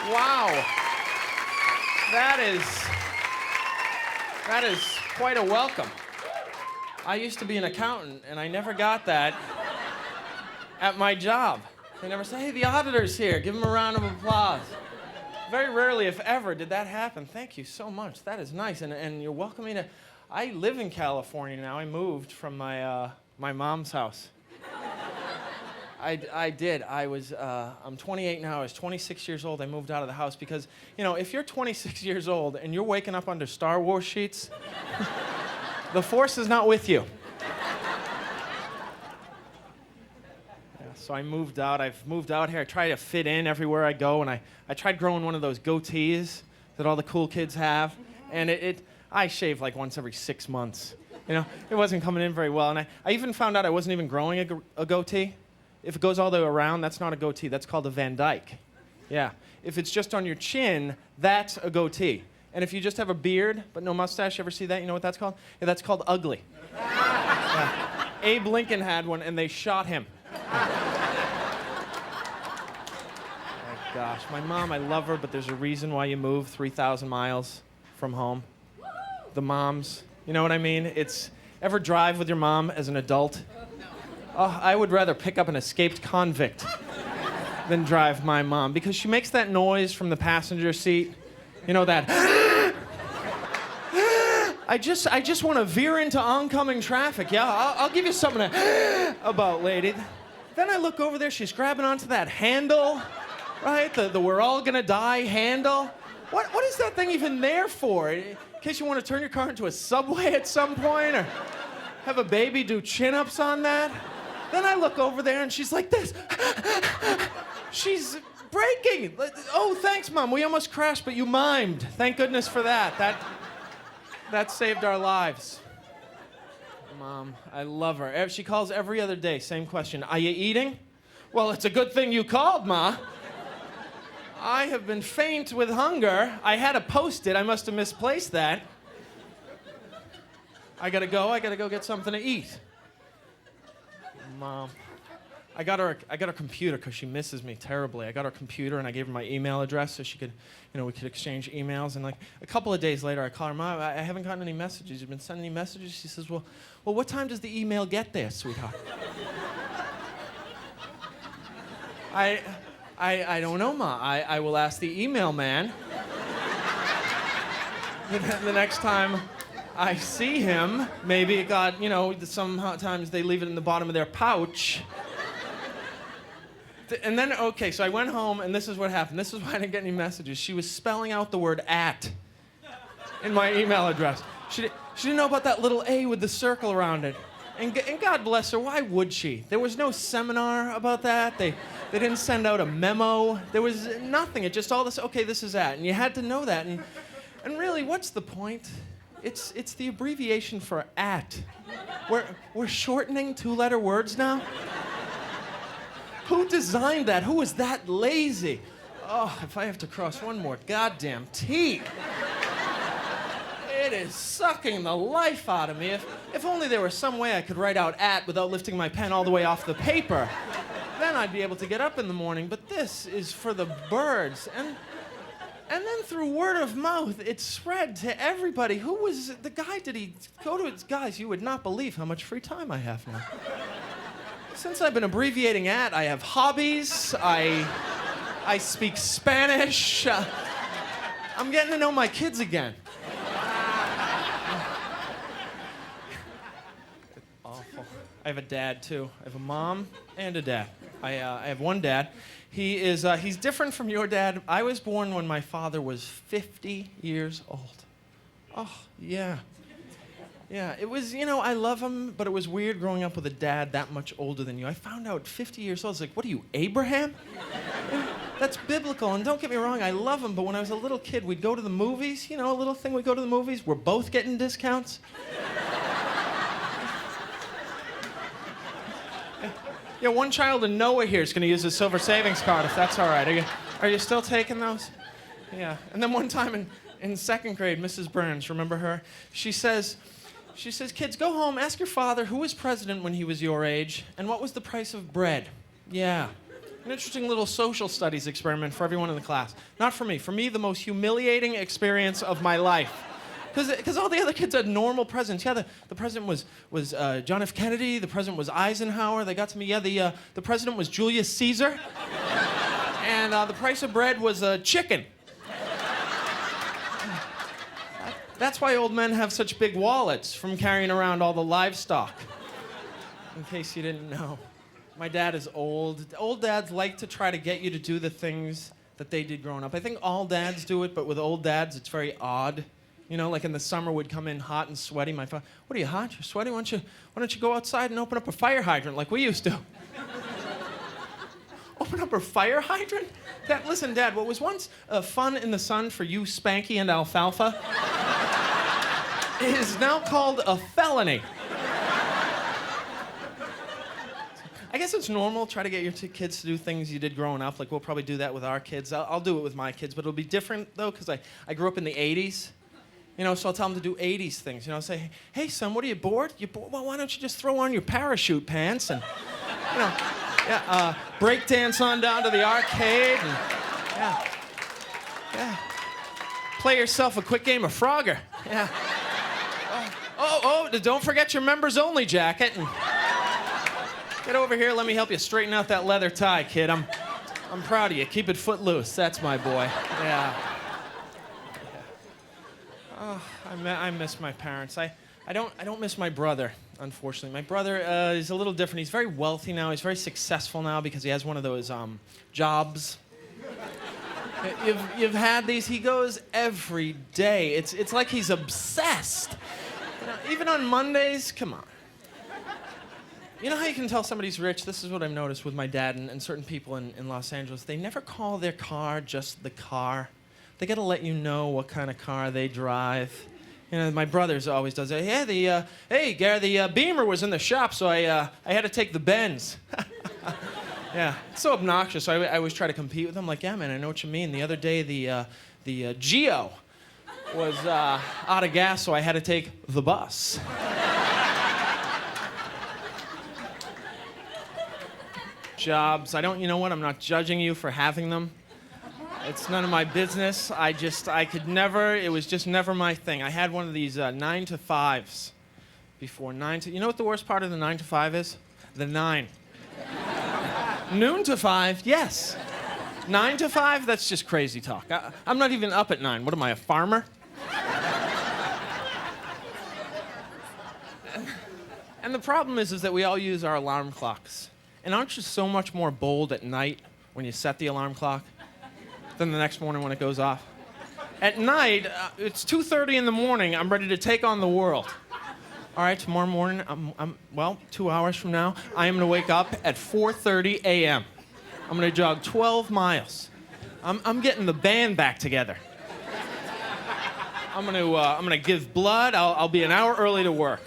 Wow. That is quite a welcome. I used to be an accountant, and I never got that at my job. They never say, hey, the auditor's here. Give him a round of applause. Very rarely, if ever, did that happen. Thank you so much. That is nice, and you're welcoming to... I live in California now. I moved from my mom's house. I did. I'm 28 now. I was 26 years old. I moved out of the house because, if you're 26 years old and you're waking up under Star Wars sheets, the Force is not with you. So I moved out. I've moved out here. I try to fit in everywhere I go, and I tried growing one of those goatees that all the cool kids have, and I shave like once every 6 months. It wasn't coming in very well, and I even found out I wasn't even growing a goatee. If it goes all the way around, that's not a goatee. That's called a Van Dyke. Yeah. If it's just on your chin, that's a goatee. And if you just have a beard but no mustache, you ever see that? You know what that's called? Yeah, that's called ugly. Yeah. Abe Lincoln had one, and they shot him. Oh, gosh. My mom, I love her, but there's a reason why you move 3,000 miles from home. The moms, you know what I mean? Ever drive with your mom as an adult? Oh, I would rather pick up an escaped convict than drive my mom, because she makes that noise from the passenger seat. You know that? I just want to veer into oncoming traffic. Yeah, I'll give you something to about, lady. Then I look over there. She's grabbing onto that handle, right? The we're all gonna die handle. What is that thing even there for? In case you want to turn your car into a subway at some point, or have a baby do chin-ups on that? Then I look over there, and she's like this. She's braking. Oh, thanks, Mom. We almost crashed, but you mimed. Thank goodness for that. That saved our lives. Mom, I love her. She calls every other day, same question. Are you eating? Well, it's a good thing you called, Ma. I have been faint with hunger. I had a Post-it. I must have misplaced that. I gotta go get something to eat. Mom, I got her a computer because she misses me terribly. I got her computer, and I gave her my email address so she could, we could exchange emails. And like a couple of days later, I call her, Mom, I haven't gotten any messages. You've been sending any messages? She says, well, what time does the email get there, sweetheart? I don't know, Ma. I will ask the email man. The next time I see him, maybe it got, sometimes they leave it in the bottom of their pouch. And then, okay, so I went home, and this is what happened. This is why I didn't get any messages. She was spelling out the word "at" in my email address. She didn't know about that little A with the circle around it. And God bless her, why would she? There was no seminar about that. They didn't send out a memo. There was nothing. It just all this, okay, this is "at." And you had to know that. And really, what's the point? It's the abbreviation for "at." We're shortening two-letter words now? Who designed that? Who was that lazy? Oh, if I have to cross one more goddamn T. It is sucking the life out of me. If only there was some way I could write out "at" without lifting my pen all the way off the paper. Then I'd be able to get up in the morning. But this is for the birds. And then through word of mouth, it spread to everybody. Who was the guy? Did he go to his guys? You would not believe how much free time I have now. Since I've been abbreviating "at," I have hobbies. I speak Spanish. I'm getting to know my kids again. Awful. I have a dad, too. I have a mom and a dad. I have one dad. He's different from your dad. I was born when my father was 50 years old. Oh, yeah. Yeah, it was, I love him, but it was weird growing up with a dad that much older than you. I found out 50 years old, I was like, what are you, Abraham? That's biblical, and don't get me wrong, I love him, but when I was a little kid, we'd go to the movies, a little thing, we'd go to the movies, we're both getting discounts. Yeah, one child in Noah here is going to use his silver savings card, if that's all right. Are you still taking those? Yeah, and then one time in second grade, Mrs. Burns, remember her? She says, kids, go home, ask your father who was president when he was your age, and what was the price of bread? Yeah. An interesting little social studies experiment for everyone in the class. Not for me. For me, the most humiliating experience of my life. Because all the other kids had normal presidents. Yeah, the president was John F. Kennedy. The president was Eisenhower. They got to me. Yeah, the president was Julius Caesar. And the price of bread was chicken. That's why old men have such big wallets from carrying around all the livestock. In case you didn't know. My dad is old. Old dads like to try to get you to do the things that they did growing up. I think all dads do it, but with old dads, it's very odd. You know, like in the summer, we'd come in hot and sweaty. My father, what are you, hot? You're sweaty? Why don't you go outside and open up a fire hydrant like we used to? Open up a fire hydrant? Listen, Dad, what was once fun in the sun for you, Spanky and Alfalfa, is now called a felony. I guess it's normal, try to get your kids to do things you did growing up. Like, we'll probably do that with our kids. I'll do it with my kids, but it'll be different, though, because I grew up in the 80s. You know, so I'll tell them to do 80s things. You know, say, hey, son, what are you, bored? You bored? Well, why don't you just throw on your parachute pants and, you know, break dance on down to the arcade and, play yourself a quick game of Frogger. Yeah. Don't forget your members-only jacket. And get over here, let me help you straighten out that leather tie, kid. I'm proud of you. Keep it footloose. That's my boy. Yeah. Oh, I miss my parents. I don't miss my brother, unfortunately. My brother is a little different. He's very wealthy now. He's very successful now because he has one of those jobs. You've had these. He goes every day. It's like he's obsessed. You know, even on Mondays, come on. You know how you can tell somebody's rich? This is what I've noticed with my dad and certain people in Los Angeles. They never call their car just the car. They got to let you know what kind of car they drive. You know, my brother's always does it. Yeah, hey, Gary, the Beamer was in the shop, so I had to take the Benz. Yeah, it's so obnoxious. So I always try to compete with them. Like, yeah, man, I know what you mean. The other day, the Geo was out of gas, so I had to take the bus. Jobs. You know what? I'm not judging you for having them. It's none of my business. I could never, it was just never my thing. I had one of these 9-to-5s before. You know what the worst part of the 9-to-5 is? The 9. Noon to 5, yes. 9 to 5, that's just crazy talk. I'm not even up at 9. What am I, a farmer? And the problem is that we all use our alarm clocks. And aren't you so much more bold at night when you set the alarm clock than the next morning when it goes off? At night, it's 2:30 in the morning. I'm ready to take on the world. All right, tomorrow morning, 2 hours from now, I am going to wake up at 4:30 a.m. I'm going to jog 12 miles. I'm getting the band back together. I'm going to give blood. I'll be an hour early to work.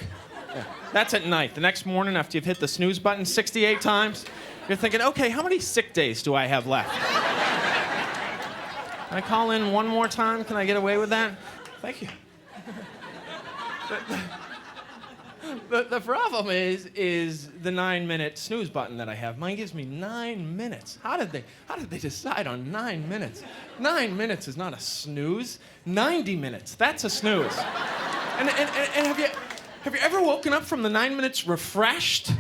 Yeah. That's at night. The next morning, after you've hit the snooze button 68 times, you're thinking, okay, how many sick days do I have left? Can I call in one more time? Can I get away with that? Thank you. The problem is the 9-minute snooze button that I have. Mine gives me 9 minutes. How did they decide on 9 minutes? 9 minutes is not a snooze. 90 minutes, that's a snooze. And have you ever woken up from the 9 minutes refreshed?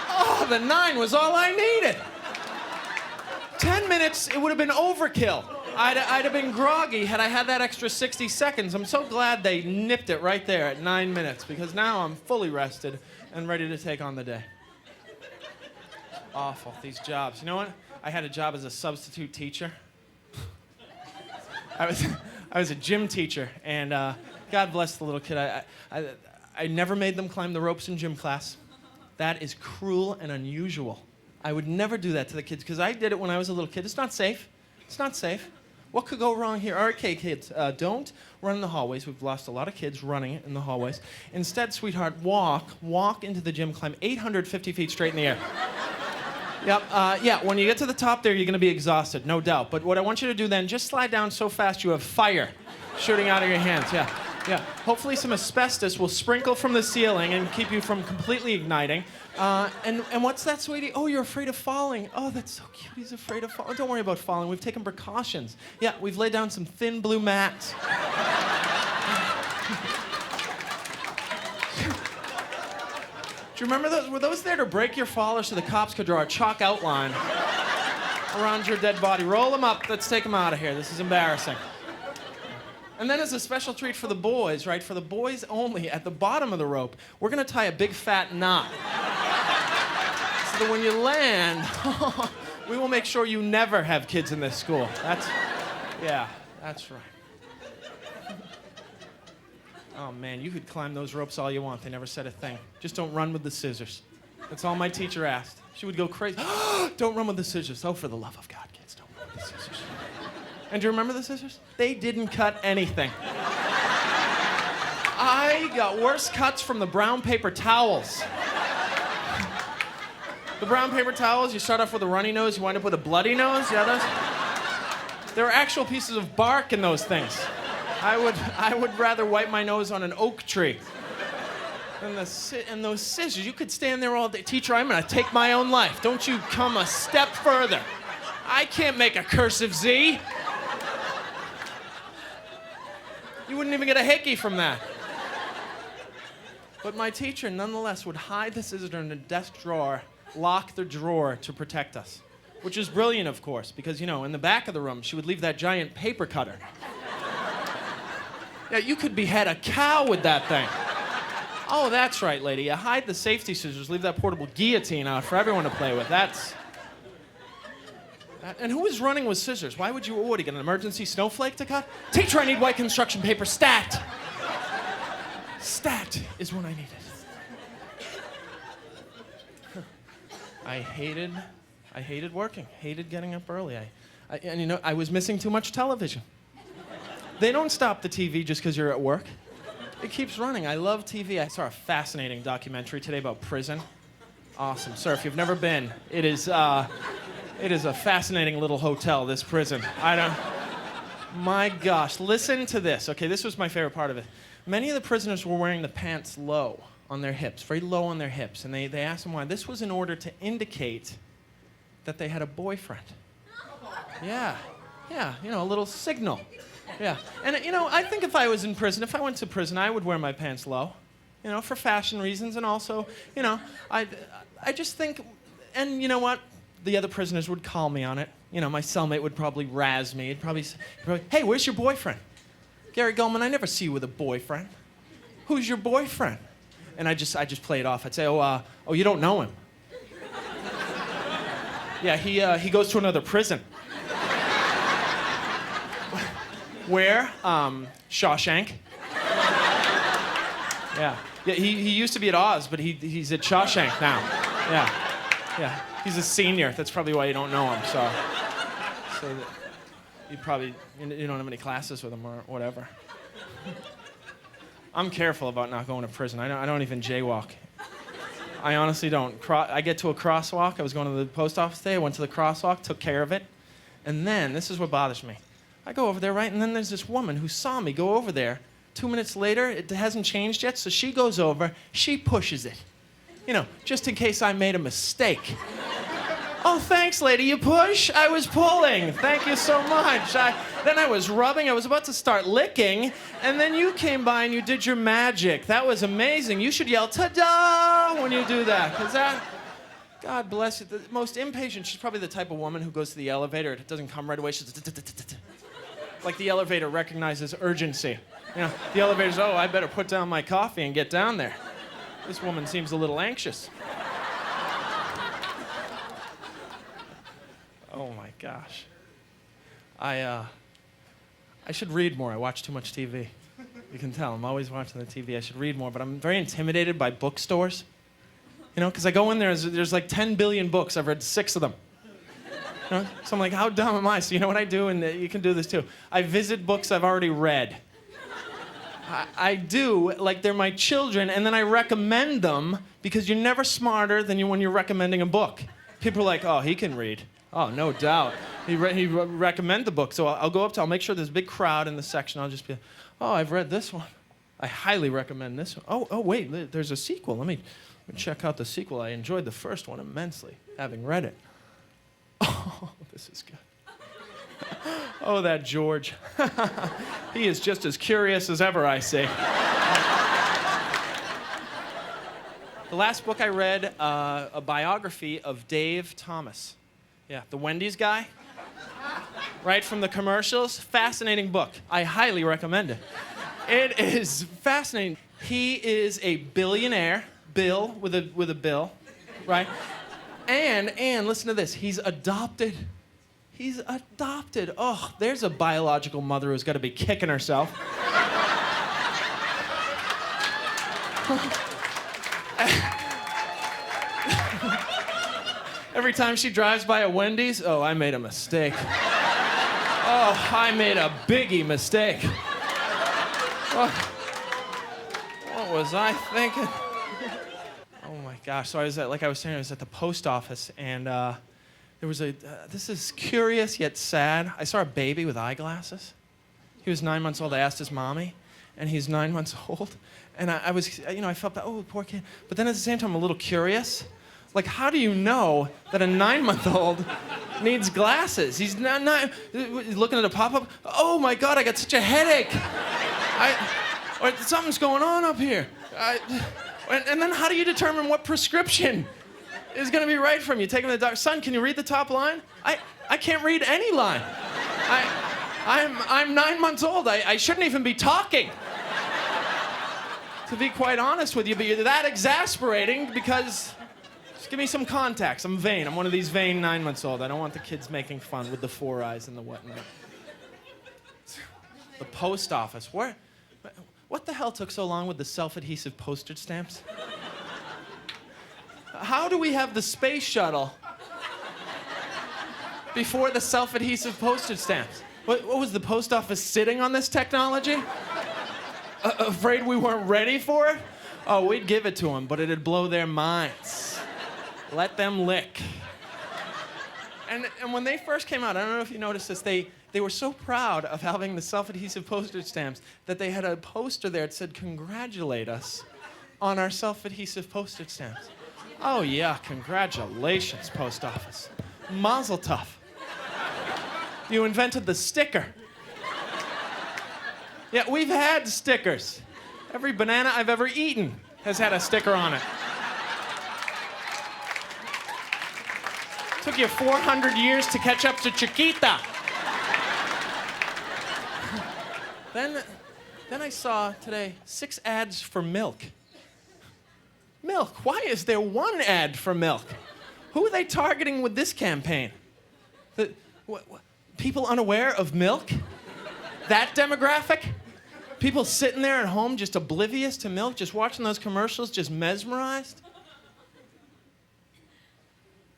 Oh, the 9 was all I needed. 10 minutes, it would have been overkill. I'd have been groggy had I had that extra 60 seconds. I'm so glad they nipped it right there at 9 minutes, because now I'm fully rested and ready to take on the day. Awful, these jobs. You know what? I had a job as a substitute teacher. I was a gym teacher, and God bless the little kid. I never made them climb the ropes in gym class. That is cruel and unusual. I would never do that to the kids, because I did it when I was a little kid. It's not safe. It's not safe. What could go wrong here? Okay, kids, don't run in the hallways. We've lost a lot of kids running in the hallways. Instead, sweetheart, walk into the gym, climb 850 feet straight in the air. Yep, yeah, when you get to the top there, you're going to be exhausted, no doubt. But what I want you to do then, just slide down so fast you have fire shooting out of your hands, yeah. Yeah, hopefully some asbestos will sprinkle from the ceiling and keep you from completely igniting. And what's that, sweetie? Oh, you're afraid of falling. Oh, that's so cute. He's afraid of falling. Don't worry about falling. We've taken precautions. Yeah, we've laid down some thin blue mats. Do you remember those? Were those there to break your fall or so the cops could draw a chalk outline around your dead body? Roll them up. Let's take them out of here. This is embarrassing. And then as a special treat for the boys, right, for the boys only, at the bottom of the rope, we're going to tie a big fat knot. So that when you land, we will make sure you never have kids in this school. That's right. Oh, man, you could climb those ropes all you want. They never said a thing. Just don't run with the scissors. That's all my teacher asked. She would go crazy. Don't run with the scissors. Oh, for the love of God, kids, don't run with the scissors. And do you remember the scissors? They didn't cut anything. I got worse cuts from the brown paper towels. The brown paper towels, you start off with a runny nose, you wind up with a bloody nose. Yeah, those? There are actual pieces of bark in those things. I would rather wipe my nose on an oak tree. And those scissors, you could stand there all day. Teacher, I'm gonna take my own life. Don't you come a step further. I can't make a cursive Z. You wouldn't even get a hickey from that. But my teacher, nonetheless, would hide the scissors in a desk drawer, lock the drawer to protect us. Which is brilliant, of course, because, you know, in the back of the room, she would leave that giant paper cutter. Yeah, you could behead a cow with that thing. Oh, that's right, lady. You hide the safety scissors, leave that portable guillotine out for everyone to play with. And who is running with scissors? Why would you, what, get an emergency snowflake to cut? Teacher, I need white construction paper, stat! Stat is what I needed. I hated working, hated getting up early. And you know, I was missing too much television. They don't stop the TV just because you're at work. It keeps running. I love TV. I saw a fascinating documentary today about prison. Awesome. Sir, if you've never been, it is a fascinating little hotel, this prison. My gosh, listen to this. Okay, this was my favorite part of it. Many of the prisoners were wearing the pants low on their hips, very low on their hips, and they asked them why. This was in order to indicate that they had a boyfriend. Yeah, you know, a little signal. Yeah, and you know, I think if I was in prison, if I went to prison, I would wear my pants low, you know, for fashion reasons, and also, you know, I just think, and you know what? The other prisoners would call me on it. You know, my cellmate would probably razz me. He'd probably say, hey, where's your boyfriend? Gary Gulman, I never see you with a boyfriend. Who's your boyfriend? And I just play it off. I'd say, oh, you don't know him. Yeah, he goes to another prison. Where? Shawshank. Yeah, he used to be at Oz, but he's at Shawshank now. Yeah. He's a senior. That's probably why you don't know him. So you don't have any classes with him or whatever. I'm careful about not going to prison. I don't even jaywalk. I honestly don't. I get to a crosswalk. I was going to the post office today. I went to the crosswalk, took care of it, and then this is what bothers me. I go over there, right, and then there's this woman who saw me go over there. 2 minutes later, it hasn't changed yet, so she goes over, she pushes it. You know, just in case I made a mistake. Oh, thanks, lady, you push? I was pulling. Thank you so much. Then I was rubbing, I was about to start licking, and then you came by and you did your magic. That was amazing. You should yell, ta-da, when you do that, because that... God bless you. The most impatient, she's probably the type of woman who goes to the elevator, it doesn't come right away, she's... Like the elevator recognizes urgency. You know, the elevator's, oh, I better put down my coffee and get down there. This woman seems a little anxious. Oh my gosh. I should read more. I watch too much TV. You can tell, I'm always watching the TV. I should read more, but I'm very intimidated by bookstores. You know, because I go in there, there's like 10 billion books. I've read 6 of them. You know? So I'm like, how dumb am I? So you know what I do, and you can do this too. I visit books I've already read. I do, like they're my children, and then I recommend them because you're never smarter than when you're recommending a book. People are like, oh, he can read. Oh, no doubt. He recommend the book. So I'll go up to, I'll make sure there's a big crowd in the section. I'll just be, oh, I've read this one. I highly recommend this one. Oh, wait, there's a sequel. Let me check out the sequel. I enjoyed the first one immensely, having read it. Oh, this is good. Oh, that George. He is just as curious as ever, I see. The last book I read, a biography of Dave Thomas. Yeah, the Wendy's guy. Right from the commercials. Fascinating book. I highly recommend it. It is fascinating. He is a billionaire, Bill with a bill, right? And listen to this. He's adopted. He's adopted. Oh, there's a biological mother who's got to be kicking herself. Every time she drives by a Wendy's, oh, I made a mistake. Oh, I made a biggie mistake. What was I thinking? Oh my gosh. So I was at the post office, and there was this is curious yet sad. I saw a baby with eyeglasses. He was 9 months old. I asked his mommy, and he's 9 months old. And I was, I felt that, oh, poor kid. But then at the same time, I'm a little curious. Like, how do you know that a 9-month-old needs glasses? He's not looking at a pop-up. Oh my God, I got such a headache. Or something's going on up here. And then how do you determine what prescription is going to be right for him? You take him to the doctor. Son, can you read the top line? I can't read any line. I'm 9 months old. I shouldn't even be talking. To be quite honest with you, but you're that exasperating because... Just give me some contacts. I'm vain. I'm one of these vain 9 months old. I don't want the kids making fun with the 4 eyes and the whatnot. The post office. What the hell took so long with the self-adhesive postage stamps? How do we have the space shuttle before the self-adhesive postage stamps? What was the post office sitting on this technology? Afraid we weren't ready for it? Oh, we'd give it to them, but it'd blow their minds. Let them lick. And when they first came out, I don't know if you noticed this, they were so proud of having the self-adhesive postage stamps that they had a poster there that said, "Congratulate us on our self-adhesive postage stamps." Oh yeah, congratulations, post office. Mazel tov. You invented the sticker. Yeah, we've had stickers. Every banana I've ever eaten has had a sticker on it. Took you 400 years to catch up to Chiquita. Then I saw today 6 ads for milk. Milk. Why is there 1 ad for milk? Who are they targeting with this campaign? People unaware of milk? That demographic? People sitting there at home just oblivious to milk, just watching those commercials, just mesmerized?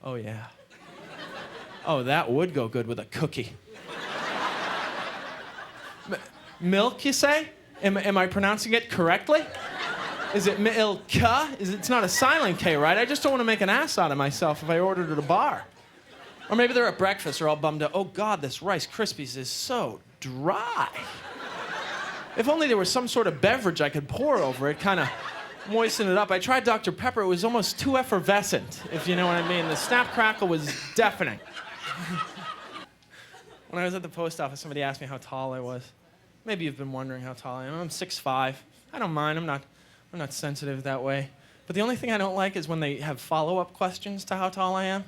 Oh, yeah. Oh, that would go good with a cookie. Milk, you say? Am I pronouncing it correctly? Is it milka? It's not a silent K, right? I just don't want to make an ass out of myself if I ordered at a bar. Or maybe they're at breakfast, they're all bummed out. Oh, God, this Rice Krispies is so dry. If only there was some sort of beverage I could pour over it, kind of moisten it up. I tried Dr. Pepper. It was almost too effervescent, if you know what I mean. The snap crackle was deafening. When I was at the post office, somebody asked me how tall I was. Maybe you've been wondering how tall I am. I'm 6'5". I don't mind. I'm not sensitive that way. But the only thing I don't like is when they have follow-up questions to how tall I am.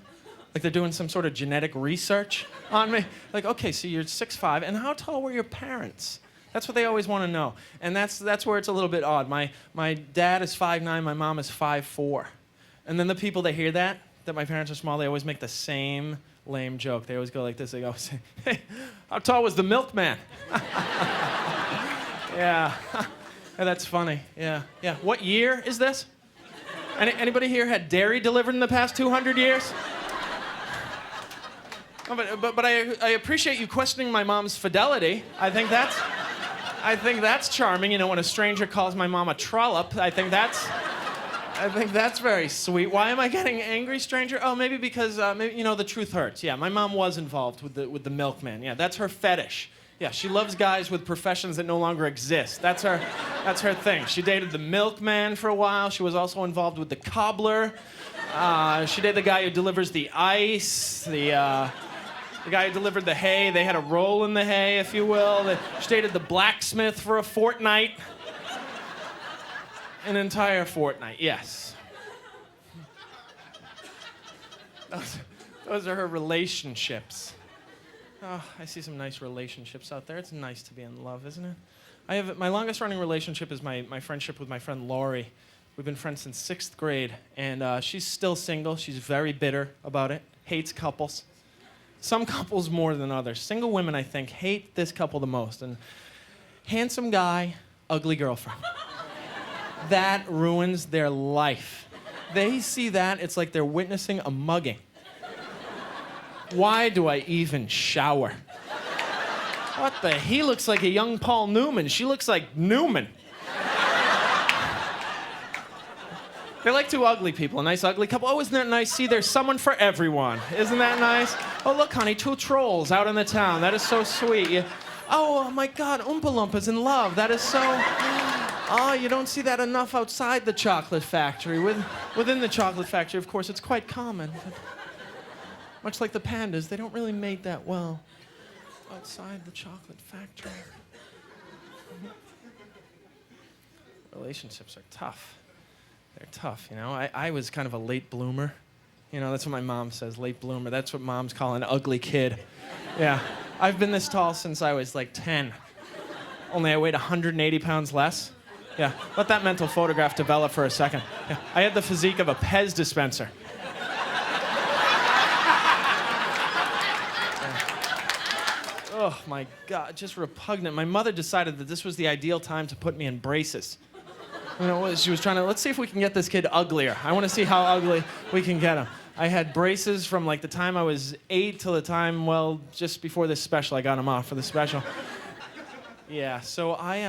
Like they're doing some sort of genetic research on me. Like, okay, so you're 6'5", and how tall were your parents? That's what they always want to know. And that's where it's a little bit odd. My dad is 5'9", my mom is 5'4". And then the people that hear that my parents are small, they always make the same lame joke. They always go like this. They go, "Hey, how tall was the milkman?" Yeah. Yeah, that's funny. Yeah. What year is this? Anybody here had dairy delivered in the past 200 years? Oh, but I appreciate you questioning my mom's fidelity. I think that's charming. You know, when a stranger calls my mom a trollop, I think that's very sweet. Why am I getting angry, stranger? Oh, maybe because maybe, the truth hurts. Yeah, my mom was involved with the milkman. Yeah, that's her fetish. Yeah, she loves guys with professions that no longer exist. That's her thing. She dated the milkman for a while. She was also involved with the cobbler. She dated the guy who delivers the ice, the guy who delivered the hay. They had a role in the hay, if you will. She dated the blacksmith for a fortnight. An entire fortnight, yes. Those are her relationships. Oh, I see some nice relationships out there. It's nice to be in love, isn't it? My longest running relationship is my friendship with my friend Lori. We've been friends since 6th grade, and she's still single. She's very bitter about it, hates couples. Some couples more than others. Single women, I think, hate this couple the most. And handsome guy, ugly girlfriend. That ruins their life. They see that, it's like they're witnessing a mugging. Why do I even shower? What the? He looks like a young Paul Newman. She looks like Newman. They're like two ugly people, a nice ugly couple. Oh, isn't that nice? See, there's someone for everyone. Isn't that nice? Oh, look, honey, two trolls out in the town. That is so sweet. Oh, my God, Oompa Loompa's in love. That is so... Oh, you don't see that enough outside the chocolate factory. Within the chocolate factory, of course, it's quite common. But much like the pandas, they don't really mate that well outside the chocolate factory. Relationships are tough. They're tough, you know. I was kind of a late bloomer. You know, that's what my mom says, late bloomer. That's what moms call an ugly kid. Yeah. I've been this tall since I was like 10. Only I weighed 180 pounds less. Yeah, let that mental photograph develop for a second. Yeah. I had the physique of a Pez dispenser. Oh, my God, just repugnant. My mother decided that this was the ideal time to put me in braces. You know, she was trying to, let's see if we can get this kid uglier. I want to see how ugly we can get him. I had braces from like the time I was 8 till the time, well, just before this special. I got them off for the special. Yeah, so I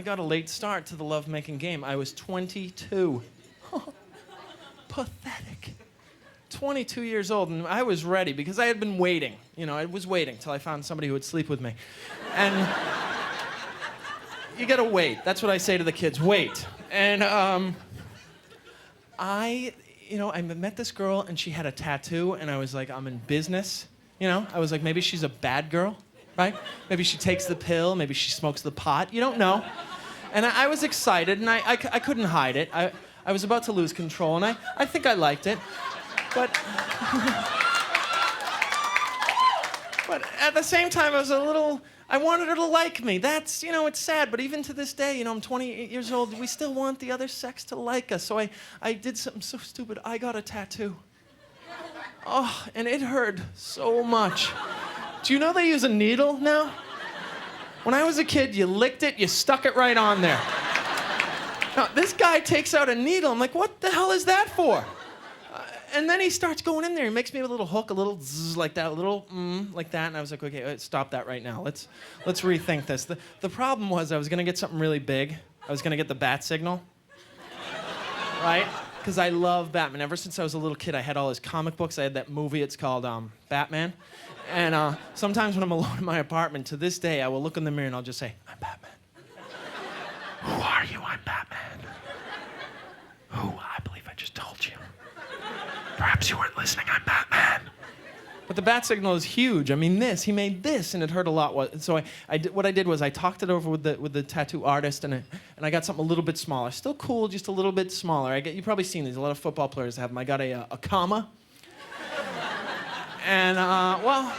got a late start to the lovemaking game. I was 22. Pathetic. 22 years old, and I was ready because I had been waiting. You know, I was waiting till I found somebody who would sleep with me. And you gotta wait. That's what I say to the kids, wait. And I met this girl, and she had a tattoo, and I was like, I'm in business. You know, I was like, maybe she's a bad girl, right? Maybe she takes the pill, maybe she smokes the pot. You don't know. And I was excited, and I couldn't hide it. I was about to lose control, and I think I liked it. But at the same time, I wanted her to like me. That's, you know, it's sad, but even to this day, you know, I'm 28 years old, we still want the other sex to like us. So I did something so stupid. I got a tattoo. Oh, and it hurt so much. Do you know they use a needle now? When I was a kid, you licked it, you stuck it right on there. Now, this guy takes out a needle. I'm like, what the hell is that for? And then he starts going in there. He makes me a little hook, a little zzz like that, a little like that. And I was like, okay, stop that right now. Let's rethink this. The problem was I was going to get something really big. I was going to get the bat signal. Right? Because I love Batman. Ever since I was a little kid, I had all his comic books. I had that movie. It's called Batman. And sometimes when I'm alone in my apartment, to this day, I will look in the mirror and I'll just say, I'm Batman. Who are you? I'm Batman. Who? I believe I just told you. Perhaps you weren't listening. I'm Batman. But the bat signal is huge. I mean, he made this, and it hurt a lot. So what I did was I talked it over with the tattoo artist, and I got something a little bit smaller. Still cool, just a little bit smaller. You've probably seen these. A lot of football players have them. I got a comma. And, well,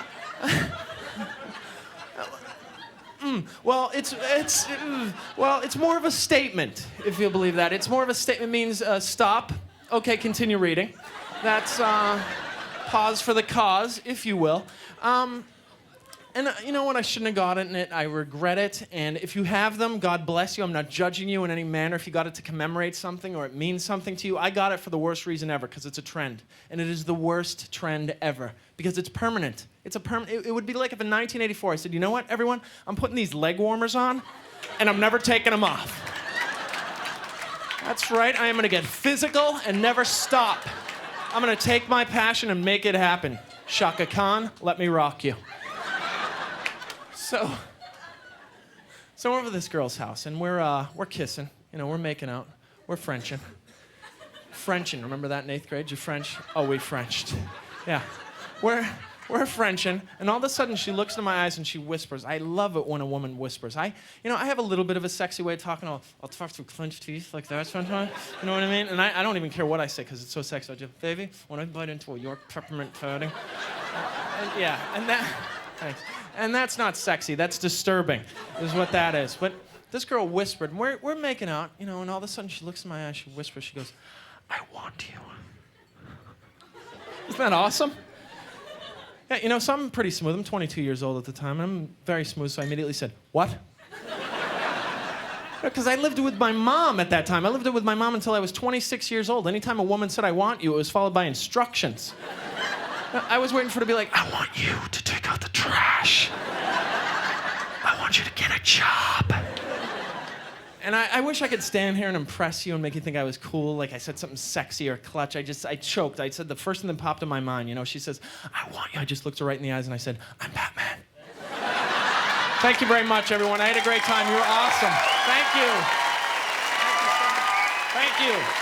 it's more of a statement, if you'll believe that. It's more of a statement. It means stop. Okay, continue reading. That's pause for the cause, if you will. And you know what? I shouldn't have gotten it. I regret it. And if you have them, God bless you. I'm not judging you in any manner. If you got it to commemorate something or it means something to you, I got it for the worst reason ever, because it's a trend. And it is the worst trend ever, because it's permanent. It's a permanent. It would be like if in 1984 I said, you know what, everyone? I'm putting these leg warmers on, and I'm never taking them off. That's right. I am going to get physical and never stop. I'm going to take my passion and make it happen. Shaka Khan, let me rock you. So we're over at this girl's house, and we're kissing. You know, we're making out. We're Frenching. Frenching, remember that in 8th grade? You French? Oh, we Frenched. Yeah. We're Frenching, and all of a sudden she looks into my eyes and she whispers. I love it when a woman whispers. I have a little bit of a sexy way of talking. I'll talk through clenched teeth like that sometimes. You know what I mean? And I don't even care what I say because it's so sexy. I just, baby, when I bite into a York peppermint pudding. Thanks. And that's not sexy. That's disturbing, is what that is. But this girl whispered, and we're making out, you know, and all of a sudden she looks in my eyes, she whispers, she goes, I want you. Isn't that awesome? Yeah, you know, so I'm pretty smooth. I'm 22 years old at the time, and I'm very smooth, so I immediately said, what? Because I lived with my mom at that time. I lived with my mom until I was 26 years old. Anytime a woman said, I want you, it was followed by instructions. I was waiting for her to be like, I want you to take out the trash. I want you to get a job. And I wish I could stand here and impress you and make you think I was cool, like I said something sexy or clutch. I choked. I said the first thing that popped in my mind, you know, she says, I want you. I just looked her right in the eyes and I said, I'm Batman. Thank you very much, everyone. I had a great time. You were awesome. Thank you. Thank you.